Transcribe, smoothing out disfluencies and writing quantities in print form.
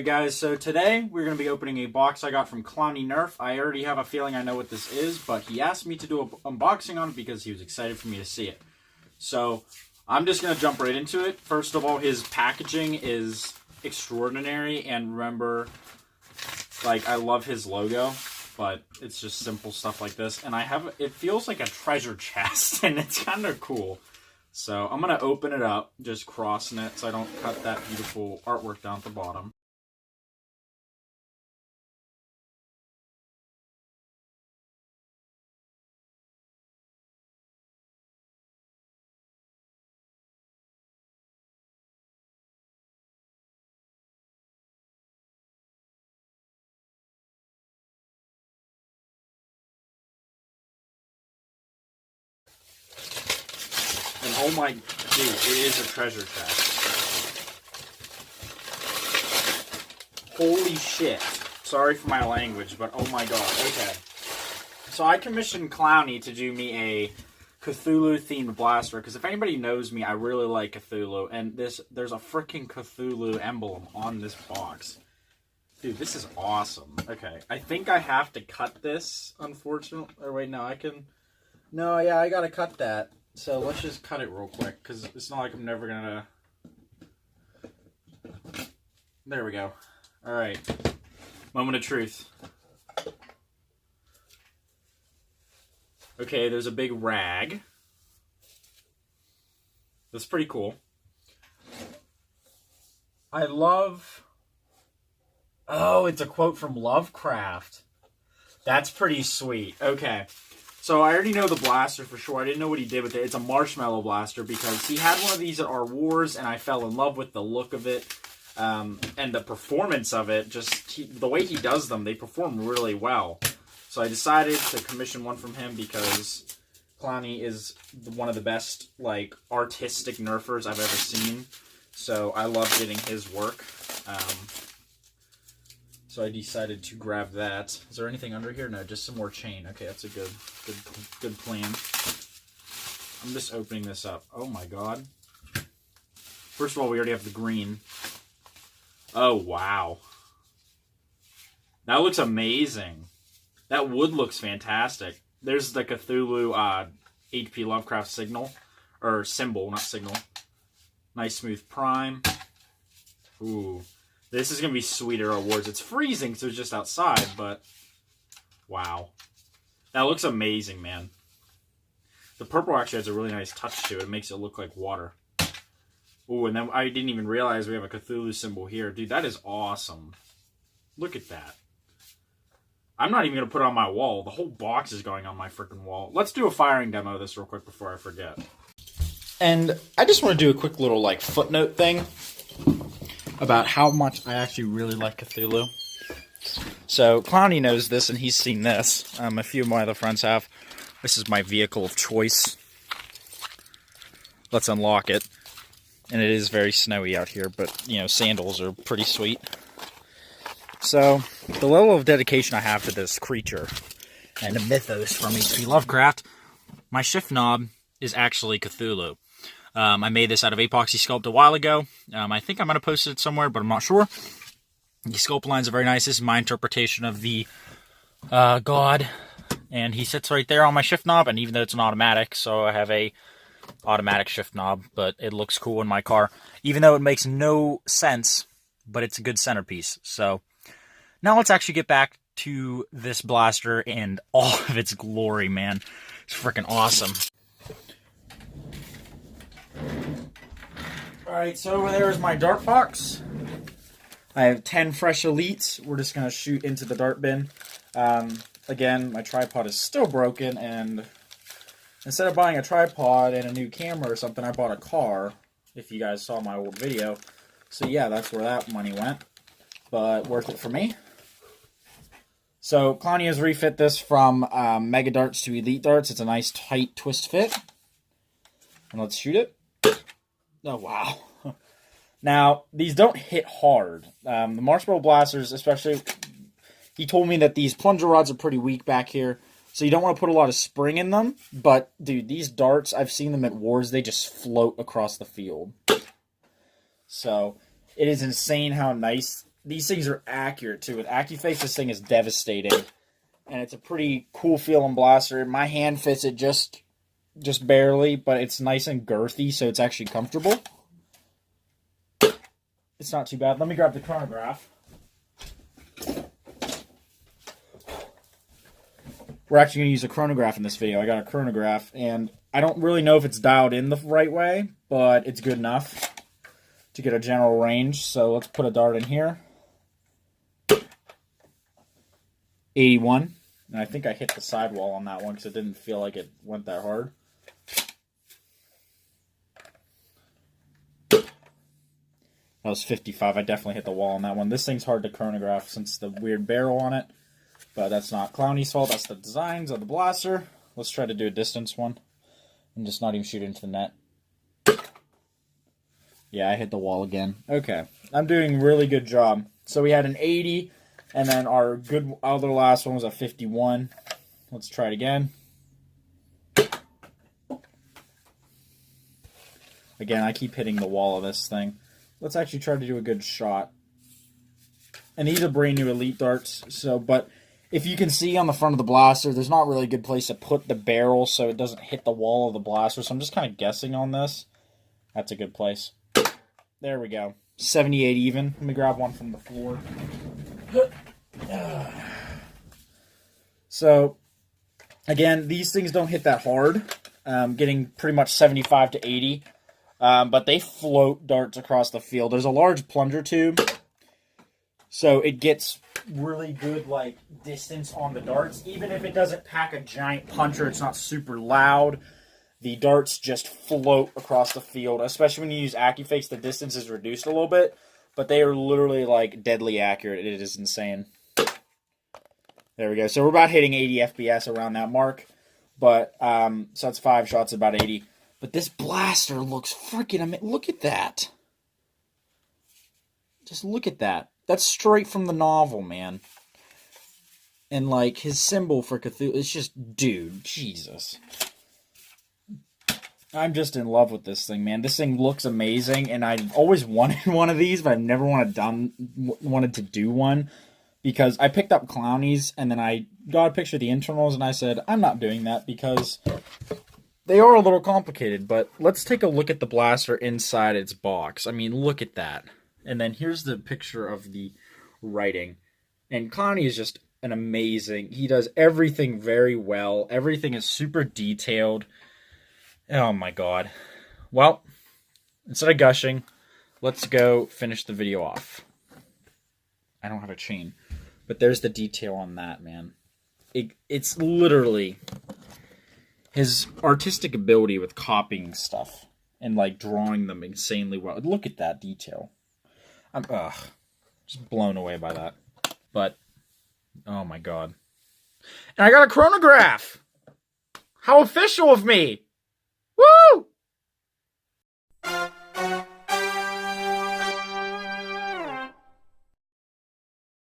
Alright guys, so today we're going to be opening a box I got from Clownie Nerf. I already have a feeling I know what this is, but he asked me to do an unboxing on it because he was excited for me to see it. So, I'm just going to jump right into it. First of all, his packaging is extraordinary, and remember, like, I love his logo, but it's just simple stuff like this. And it feels like a treasure chest, and it's kind of cool. So, I'm going to open it up, just crossing it so I don't cut that beautiful artwork down at the bottom. And oh my, dude, it is a treasure chest. Holy shit. Sorry for my language, but oh my god. Okay. So I commissioned Clownie to do me a Cthulhu-themed blaster, because if anybody knows me, I really like Cthulhu, and there's a freaking Cthulhu emblem on this box. Dude, this is awesome. Okay, I think I have to cut this, unfortunately. Or wait, no, I can... No, yeah, I gotta cut that. So let's just cut it real quick, because it's not like I'm never gonna... There we go. Alright. Moment of truth. Okay, there's a big rag. That's pretty cool. I love... Oh, it's a quote from Lovecraft. That's pretty sweet. Okay. So I already know the blaster for sure. I didn't know what he did with it. It's a marshmallow blaster because he had one of these at our wars, and I fell in love with the look of it and the performance of it. Just the way he does them, they perform really well. So I decided to commission one from him because Clownie is one of the best, like, artistic nerfers I've ever seen. So I love getting his work. So I decided to grab that. Is there anything under here? No, just some more chain. Okay, that's a good plan. I'm just opening this up. Oh my god. First of all, we already have the green. Oh, wow. That looks amazing. That wood looks fantastic. There's the Cthulhu H.P. Lovecraft signal. Or symbol, not signal. Nice smooth prime. Ooh. This is going to be sweeter awards. It's freezing, so it's just outside, but wow. That looks amazing, man. The purple actually has a really nice touch to it. It makes it look like water. Ooh, and then I didn't even realize we have a Cthulhu symbol here. Dude, that is awesome. Look at that. I'm not even going to put it on my wall. The whole box is going on my freaking wall. Let's do a firing demo of this real quick before I forget. And I just want to do a quick little, like, footnote thing about how much I actually really like Cthulhu. So, Clownie knows this, and he's seen this. A few of my other friends have. This is my vehicle of choice. Let's unlock it. And it is very snowy out here, but, you know, sandals are pretty sweet. So, the level of dedication I have to this creature, and a mythos from H.P. Lovecraft, my shift knob is actually Cthulhu. I made this out of epoxy sculpt a while ago. I think I might have posted it somewhere, but I'm not sure. The sculpt lines are very nice. This is my interpretation of the god. And he sits right there on my shift knob, and even though it's an automatic, so I have a automatic shift knob, but it looks cool in my car. Even though it makes no sense, but it's a good centerpiece. So, now let's actually get back to this blaster and all of its glory, man. It's freaking awesome. Alright, so over there is my dart box. I have 10 fresh elites. We're just going to shoot into the dart bin. Again, my tripod is still broken, and instead of buying a tripod and a new camera or something, I bought a car, if you guys saw my old video. So yeah, that's where that money went. But worth it for me. So, Clownie has refit this from Mega Darts to Elite Darts. It's a nice tight twist fit. And let's shoot it. Oh, wow. Now, these don't hit hard. The marshmallow blasters, especially, he told me that these plunger rods are pretty weak back here, so you don't want to put a lot of spring in them. But, dude, these darts, I've seen them at wars, they just float across the field. So, it is insane how nice these things are accurate, too. With AccuFace, this thing is devastating. And it's a pretty cool feeling blaster. My hand fits it just barely, but it's nice and girthy, so it's actually comfortable. It's not too bad. Let me grab the chronograph. We're actually going to use a chronograph in this video. I got a chronograph, and I don't really know if it's dialed in the right way, but it's good enough to get a general range. So let's put a dart in here. 81. And I think I hit the sidewall on that one because it didn't feel like it went that hard. That was 55. I definitely hit the wall on that one. This thing's hard to chronograph since the weird barrel on it. But that's not Clownie's fault. That's the designs of the blaster. Let's try to do a distance one. And just not even shoot into the net. Yeah, I hit the wall again. Okay. I'm doing a really good job. So we had an 80. And then our other last one was a 51. Let's try it again. Again, I keep hitting the wall of this thing. Let's actually try to do a good shot. And these are brand new Elite darts. But if you can see on the front of the blaster, there's not really a good place to put the barrel so it doesn't hit the wall of the blaster. So I'm just kind of guessing on this. That's a good place. There we go. 78 even. Let me grab one from the floor. So, again, these things don't hit that hard. Getting pretty much 75 to 80. But they float darts across the field. There's a large plunger tube. So it gets really good distance on the darts. Even if it doesn't pack a giant puncher, it's not super loud. The darts just float across the field. Especially when you use AccuFace, the distance is reduced a little bit. But they are literally deadly accurate. It is insane. There we go. So we're about hitting 80 FPS around that mark. But, so that's 5 shots, about 80. But this blaster looks freaking amazing. Look at that. Just look at that. That's straight from the novel, man. And, his symbol for Cthulhu, it's just, dude, Jesus. I'm just in love with this thing, man. This thing looks amazing, and I always wanted one of these, but I've never wanted to do one. Because I picked up Clownies, and then I got a picture of the internals, and I said, I'm not doing that because they are a little complicated. But let's take a look at the blaster inside its box. I mean, look at that. And then here's the picture of the writing. And Clownie is just an amazing. He does everything very well. Everything is super detailed. Oh, my God. Well, instead of gushing, let's go finish the video off. I don't have a chain. But there's the detail on that, man. It's literally his artistic ability with copying stuff and drawing them insanely well. Look at that detail. I'm just blown away by that. But oh my God. And I got a chronograph. How official of me. Woo!